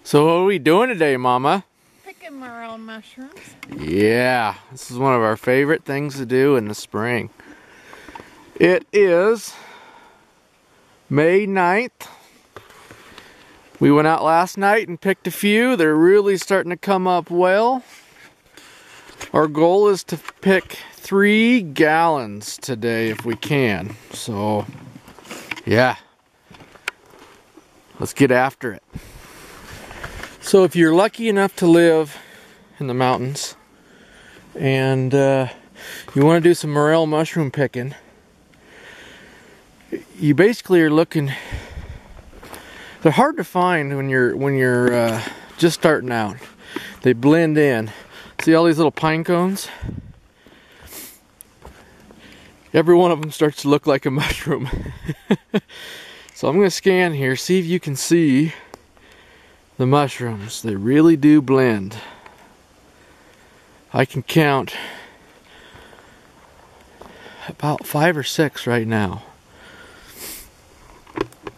So what are we doing today, Mama? Picking morel mushrooms. Yeah, this is one of our favorite things to do in the spring. It is May 9th. We went out last night and picked a few. They're really starting to come up well. Our goal is to pick 3 gallons today if we can. So, yeah. Let's get after it. So if you're lucky enough to live in the mountains and you want to do some morel mushroom picking, you basically are looking. They're hard to find when you're just starting out. They blend in. See all these little pine cones? Every one of them starts to look like a mushroom. So I'm going to scan here, see if you can see the mushrooms. They really do blend. I can count about 5 or 6 right now.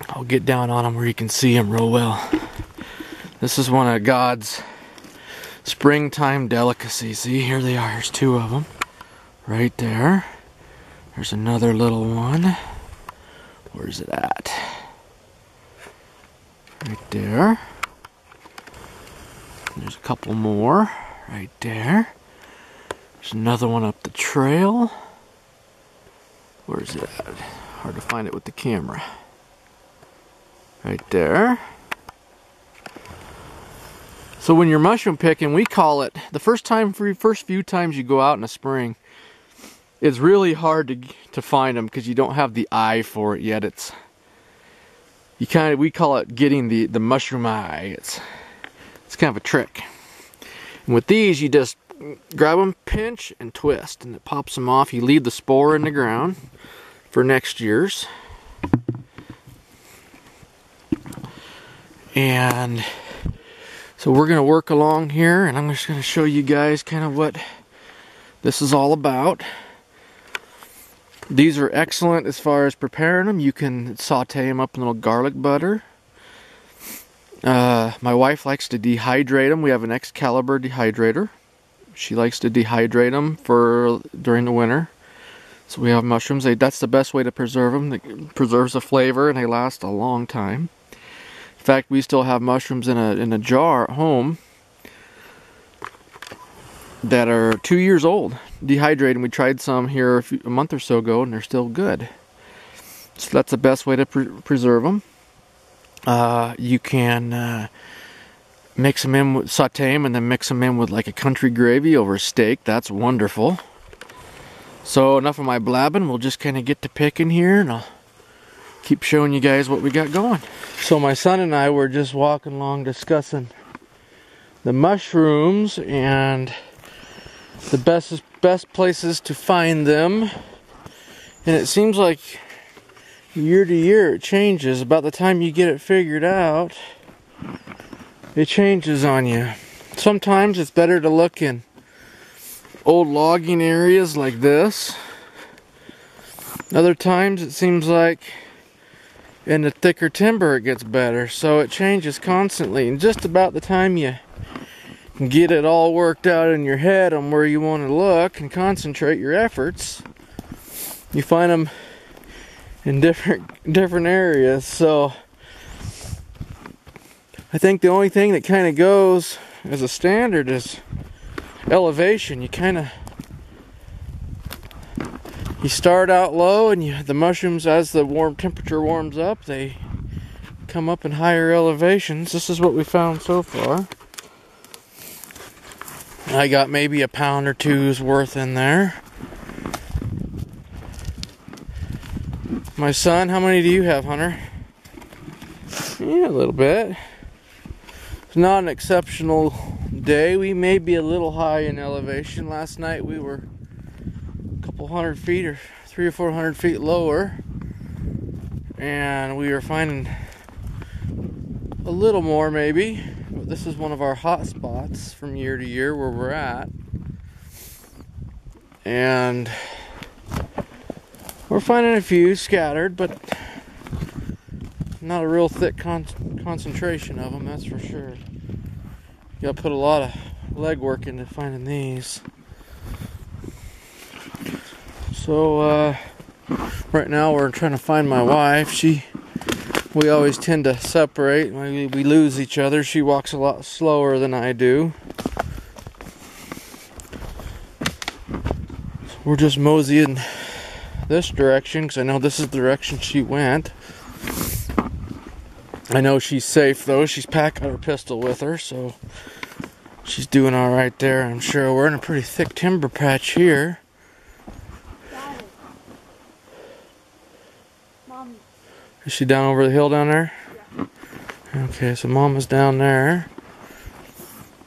I'll get down on them where you can see them real well. This is one of God's springtime delicacies. See, here they are. There's 2 of them right there. There's another little one. Where's it at? Right there. There's a couple more right there. There's another one up the trail. Where's it at? Hard to find it with the camera. Right there. So when you're mushroom picking, we call it, the first few times you go out in the spring, it's really hard to find them because you don't have the eye for it yet. We call it getting the mushroom eye. It's kind of a trick. And with these, you just grab them, pinch, and twist, and it pops them off. You leave the spore in the ground for next year's. And so we're going to work along here, and I'm just going to show you guys kind of what this is all about. These are excellent as far as preparing them. You can saute them up in a little garlic butter. My wife likes to dehydrate them. We have an Excalibur dehydrator. She likes to dehydrate them during the winter. So we have mushrooms. That's the best way to preserve them. It preserves the flavor and they last a long time. In fact, we still have mushrooms in a jar at home that are 2 years old, dehydrated. We tried some here a month or so ago, and they're still good. So that's the best way to preserve them. You can mix them in, saute them, and then mix them in with like a country gravy over a steak. That's wonderful. So enough of my blabbing. We'll just kind of get to picking here, and I'll keep showing you guys what we got going. So my son and I were just walking along discussing the mushrooms and the best places to find them. And it seems like year to year it changes. About the time you get it figured out, it changes on you. Sometimes it's better to look in old logging areas like this. Other times it seems like in the thicker timber it gets better. So it changes constantly, and just about the time you get it all worked out in your head on where you want to look and concentrate your efforts, you find them in different areas. So I think the only thing that kind of goes as a standard is elevation. You start out low, and the mushrooms, as the temperature warms up, they come up in higher elevations. This is what we found so far. I got maybe a pound or two's worth in there. My son, how many do you have, Hunter? Yeah, a little bit. It's not an exceptional day. We may be a little high in elevation. Last night we were a couple hundred feet, or 300 or 400 feet lower, and we are finding a little more maybe. But this is one of our hot spots from year to year where we're at, and we're finding a few scattered, but not a real thick concentration of them, that's for sure. Gotta put a lot of legwork into finding these. So right now we're trying to find my wife. We always tend to separate. We lose each other. She walks a lot slower than I do. So we're just moseying this direction because I know this is the direction she went. I know she's safe though. She's packing her pistol with her, so she's doing all right there. I'm sure we're in a pretty thick timber patch here. Mom. Is she down over the hill down there? Yeah. Okay, so Mama's down there.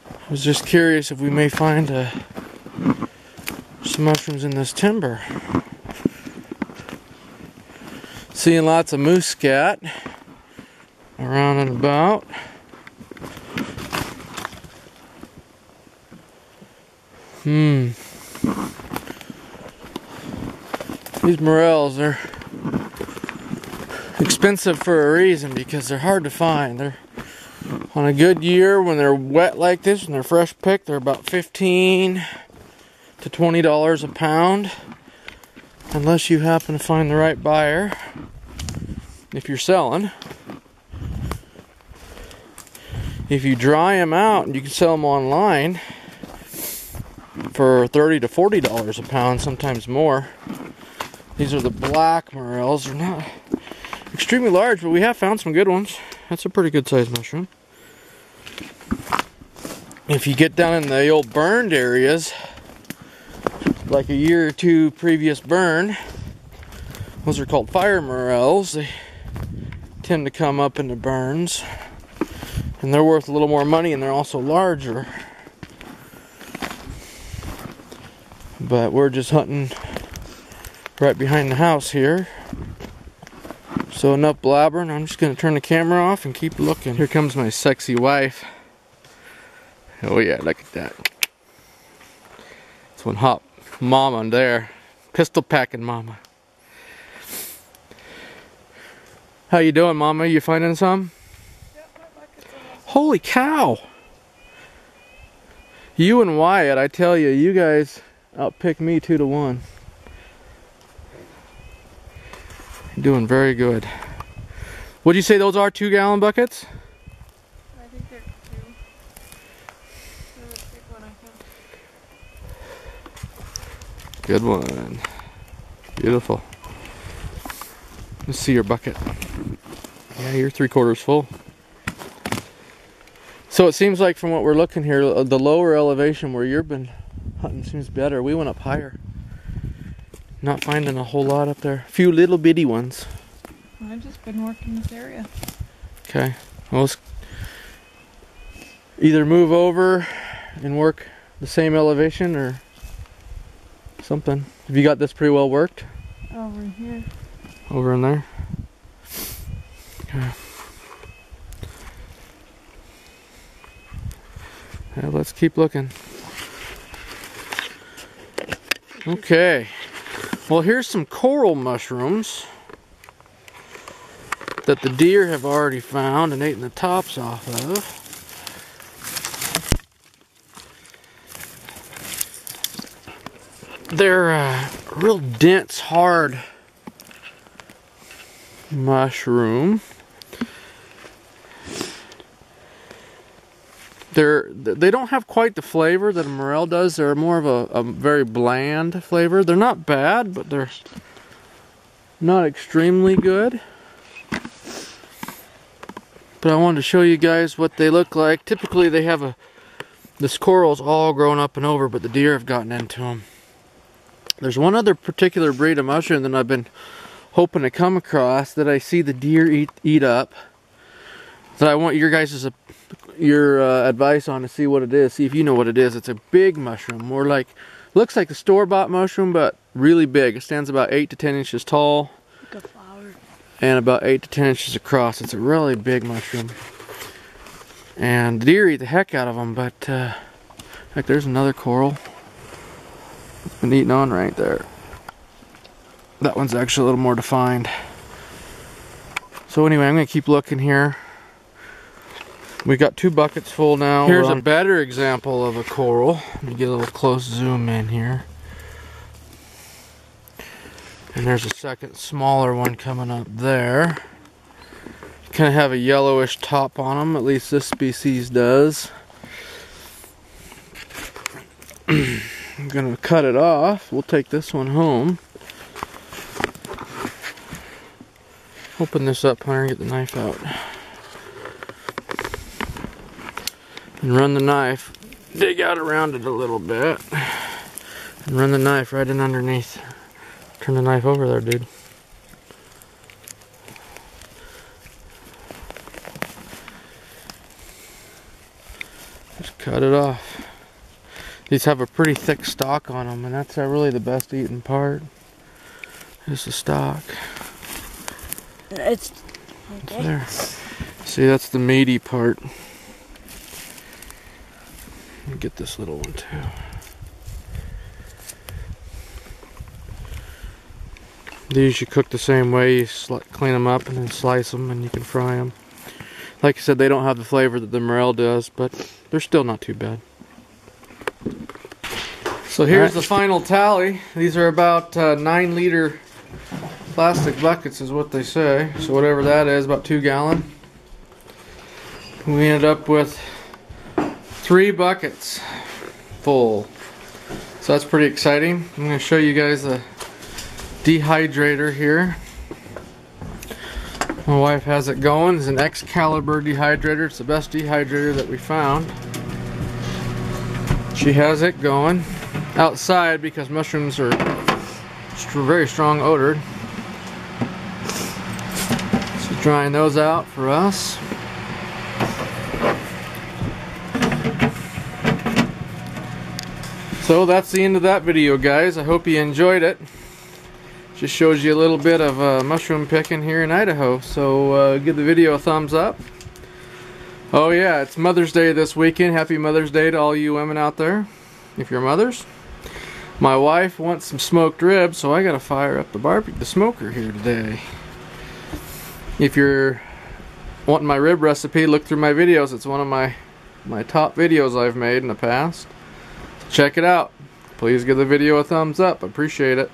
I was just curious if we may find some mushrooms in this timber. Seeing lots of moose scat around and about. These morels, they're expensive for a reason because they're hard to find. They're on a good year when they're wet like this and they're fresh picked, they're about $15 to $20 a pound, unless you happen to find the right buyer. If you're selling, if you dry them out and you can sell them online for $30 to $40 a pound, sometimes more. These are the black morels. They're not extremely large, but we have found some good ones. That's a pretty good sized mushroom. If you get down in the old burned areas, like a year or two previous burn, those are called fire morels. They tend to come up in the burns, and they're worth a little more money, and they're also larger. But we're just hunting right behind the house here. So enough blabbering. I'm just going to turn the camera off and keep looking. Here comes my sexy wife. Oh yeah, look at that. That's one hot mama there. Pistol packing mama. How you doing, mama? You finding some? Yep, my bucket's almost. Holy cow! You and Wyatt, I tell you, you guys outpicked me 2 to 1. You're doing very good. Would you say those are 2-gallon buckets? I think they're 2. They're the big one, I think. Good one. Beautiful. Let's see your bucket. Yeah, you're 3/4 full. So it seems like from what we're looking here, the lower elevation where you've been hunting seems better. We went up higher. Not finding a whole lot up there. A few little bitty ones. I've just been working this area. Okay. Well, let's either move over and work the same elevation or something. Have you got this pretty well worked? Over here. Over in there? Okay. Yeah, let's keep looking. Okay. Well, here's some coral mushrooms that the deer have already found and eaten the tops off of. They're a real dense, hard mushroom. They don't have quite the flavor that a morel does. They're more of a very bland flavor. They're not bad, but they're not extremely good. But I wanted to show you guys what they look like. Typically they have this coral's all grown up and over, but the deer have gotten into them. There's one other particular breed of mushroom that I've been hoping to come across that I see the deer eat up, that I want your guys' advice on to see what it is. See if you know what it is. It's a big mushroom, more like, looks like a store-bought mushroom, but really big. It stands about 8 to 10 inches tall. Like a flower. And about 8 to 10 inches across. It's a really big mushroom. And the deer eat the heck out of them, but heck, there's another coral. It's been eaten on right there. That one's actually a little more defined. So anyway, I'm going to keep looking here. We got 2 buckets full now. Here's a better example of a coral. Let me get a little close zoom in here. And there's a second smaller one coming up there. Kind of have a yellowish top on them, at least this species does. I'm gonna cut it off. We'll take this one home. Open this up, Hunter, and get the knife out. And run the knife, dig out around it a little bit, and run the knife right in underneath. Turn the knife over there, dude. Just cut it off. These have a pretty thick stalk on them, and that's really the best eating part. Is the stalk. It's okay. There. See, that's the meaty part. Get this little one too. These you cook the same way. You clean them up and then slice them, and you can fry them. Like I said, they don't have the flavor that the morel does, but they're still not too bad. So here's the final tally. These are about 9-liter plastic buckets is what they say. So whatever that is, about 2 gallon. We ended up with 3 buckets full. So that's pretty exciting. I'm going to show you guys a dehydrator here. My wife has it going. It's an Excalibur dehydrator. It's the best dehydrator that we found. She has it going outside because mushrooms are very strong odored. So drying those out for us. So that's the end of that video, guys. I hope you enjoyed it. Just shows you a little bit of mushroom picking here in Idaho. So give the video a thumbs up. Oh yeah, it's Mother's Day this weekend. Happy Mother's Day to all you women out there, if you're mothers. My wife wants some smoked ribs, so I gotta fire up the smoker here today. If you're wanting my rib recipe, look through my videos. It's one of my top videos I've made in the past. Check it out. Please give the video a thumbs up. I appreciate it.